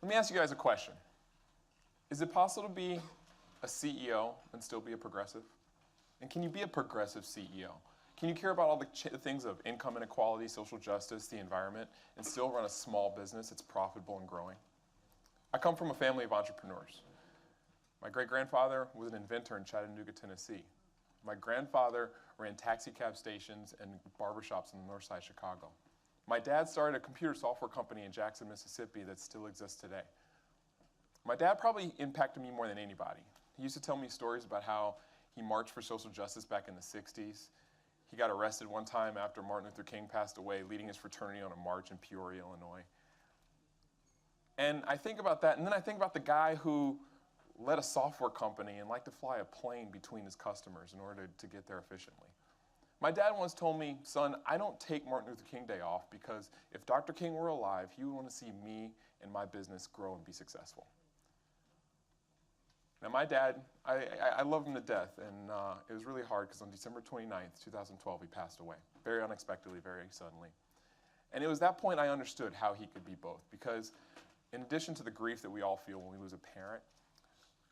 Let me ask you guys a question. Is it possible to be a CEO and still be a progressive? And can you be a progressive CEO? Can you care about all the things of income inequality, social justice, the environment, and still run a small business that's profitable and growing? I come from a family of entrepreneurs. My great-grandfather was an inventor in Chattanooga, Tennessee. My grandfather ran taxi cab stations and barbershops on the north side of Chicago. My dad started a computer software company in Jackson, Mississippi that still exists today. My dad probably impacted me more than anybody. He used to tell me stories about how he marched for social justice back in the 60s. He got arrested one time after Martin Luther King passed away, leading his fraternity on a march in Peoria, Illinois. And I think about that, and then I think about the guy who led a software company and liked to fly a plane between his customers in order to get there efficiently. My dad once told me, son, I don't take Martin Luther King Day off because if Dr. King were alive, he would want to see me and my business grow and be successful. Now my dad, I love him to death, and it was really hard because on December 29th, 2012, he passed away. Very unexpectedly, very suddenly. And it was that point I understood how he could be both, because in addition to the grief that we all feel when we lose a parent,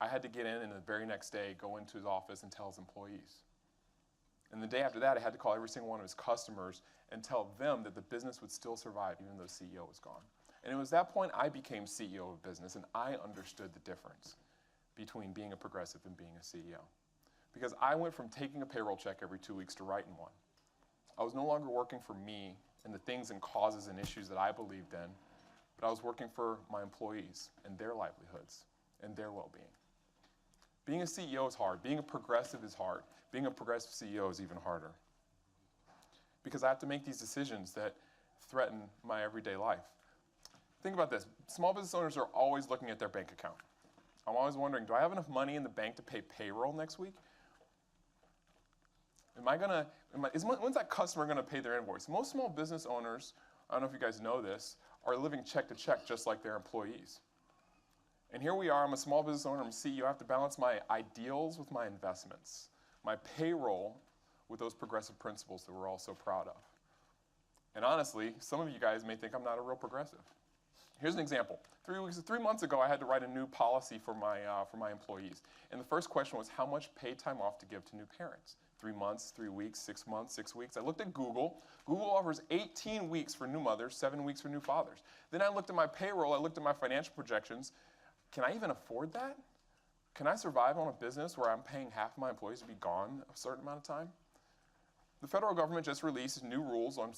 I had to get in and the very next day go into his office and tell his employees. And the day after that, I had to call every single one of his customers and tell them that the business would still survive even though the CEO was gone. And it was that point I became CEO of a business, and I understood the difference between being a progressive and being a CEO. Because I went from taking a payroll check every 2 weeks to writing one. I was no longer working for me and the things and causes and issues that I believed in, but I was working for my employees and their livelihoods and their well-being. Being a CEO is hard. Being a progressive is hard. Being a progressive CEO is even harder. Because I have to make these decisions that threaten my everyday life. Think about this. Small business owners are always looking at their bank account. I'm always wondering, do I have enough money in the bank to pay payroll next week? When's that customer gonna pay their invoice? Most small business owners, I don't know if you guys know this, are living check to check just like their employees. And here we are, I'm a small business owner, I'm a CEO, I have to balance my ideals with my investments, my payroll with those progressive principles that we're all so proud of. And honestly, some of you guys may think I'm not a real progressive. Here's an example. 3 months ago, I had to write a new policy for my employees. And the first question was how much paid time off to give to new parents. 3 months, 3 weeks, 6 months, 6 weeks. I looked at Google. Google offers 18 weeks for new mothers, 7 weeks for new fathers. Then I looked at my payroll, I looked at my financial projections. Can I even afford that? Can I survive on a business where I'm paying half of my employees to be gone a certain amount of time? The federal government just released new rules on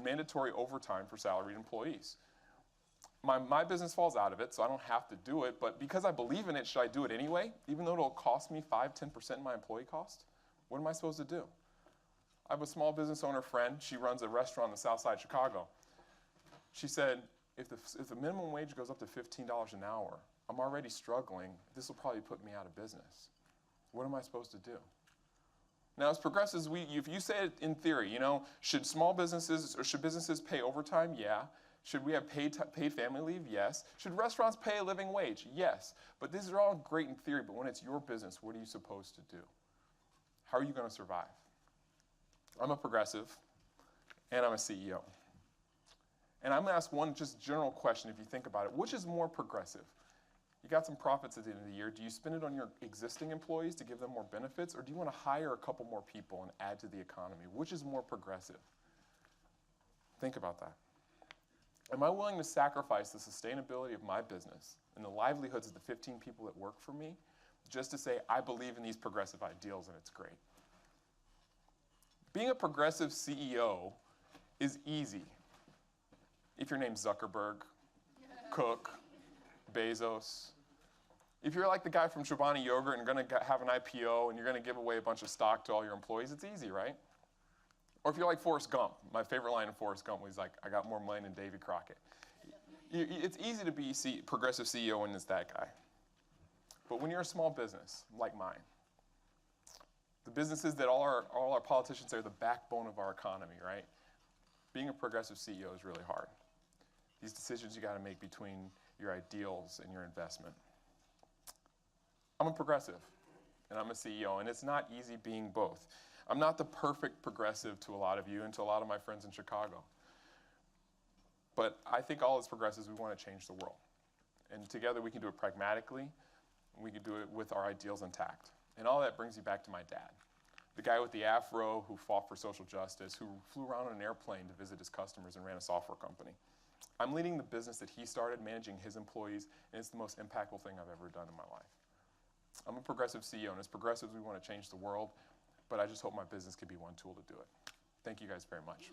mandatory overtime for salaried employees. My business falls out of it, so I don't have to do it, but because I believe in it, should I do it anyway? Even though it'll cost me 5–10% in my employee cost? What am I supposed to do? I have a small business owner friend, she runs a restaurant on the south side of Chicago. She said, if the minimum wage goes up to $15 an hour, I'm already struggling, this will probably put me out of business. What am I supposed to do? Now as progressives, if you say it in theory, should businesses pay overtime? Yeah. Should we have paid family leave? Yes. Should restaurants pay a living wage? Yes. But these are all great in theory, but when it's your business, what are you supposed to do? How are you going to survive? I'm a progressive, and I'm a CEO. And I'm going to ask one just general question if you think about it. Which is more progressive? You got some profits at the end of the year. Do you spend it on your existing employees to give them more benefits, or do you want to hire a couple more people and add to the economy? Which is more progressive? Think about that. Am I willing to sacrifice the sustainability of my business and the livelihoods of the 15 people that work for me just to say I believe in these progressive ideals and it's great? Being a progressive CEO is easy if your name's Zuckerberg, Cook, Bezos. If you're like the guy from Chobani Yogurt and going to have an IPO and you're going to give away a bunch of stock to all your employees, it's easy, right? Or if you're like Forrest Gump, my favorite line in Forrest Gump was like, I got more money than Davy Crockett. It's easy to be progressive CEO when it's that guy. But when you're a small business, like mine, the businesses that all our politicians say are the backbone of our economy, right? Being a progressive CEO is really hard. These decisions you got to make between your ideals and your investment. I'm a progressive, and I'm a CEO, and it's not easy being both. I'm not the perfect progressive to a lot of you and to a lot of my friends in Chicago. But I think all as progressives, we want to change the world. And together we can do it pragmatically, and we can do it with our ideals intact. And all that brings you back to my dad, the guy with the afro who fought for social justice, who flew around on an airplane to visit his customers and ran a software company. I'm leading the business that he started, managing his employees, and it's the most impactful thing I've ever done in my life. I'm a progressive CEO, and as progressives, we want to change the world, but I just hope my business can be one tool to do it. Thank you guys very much.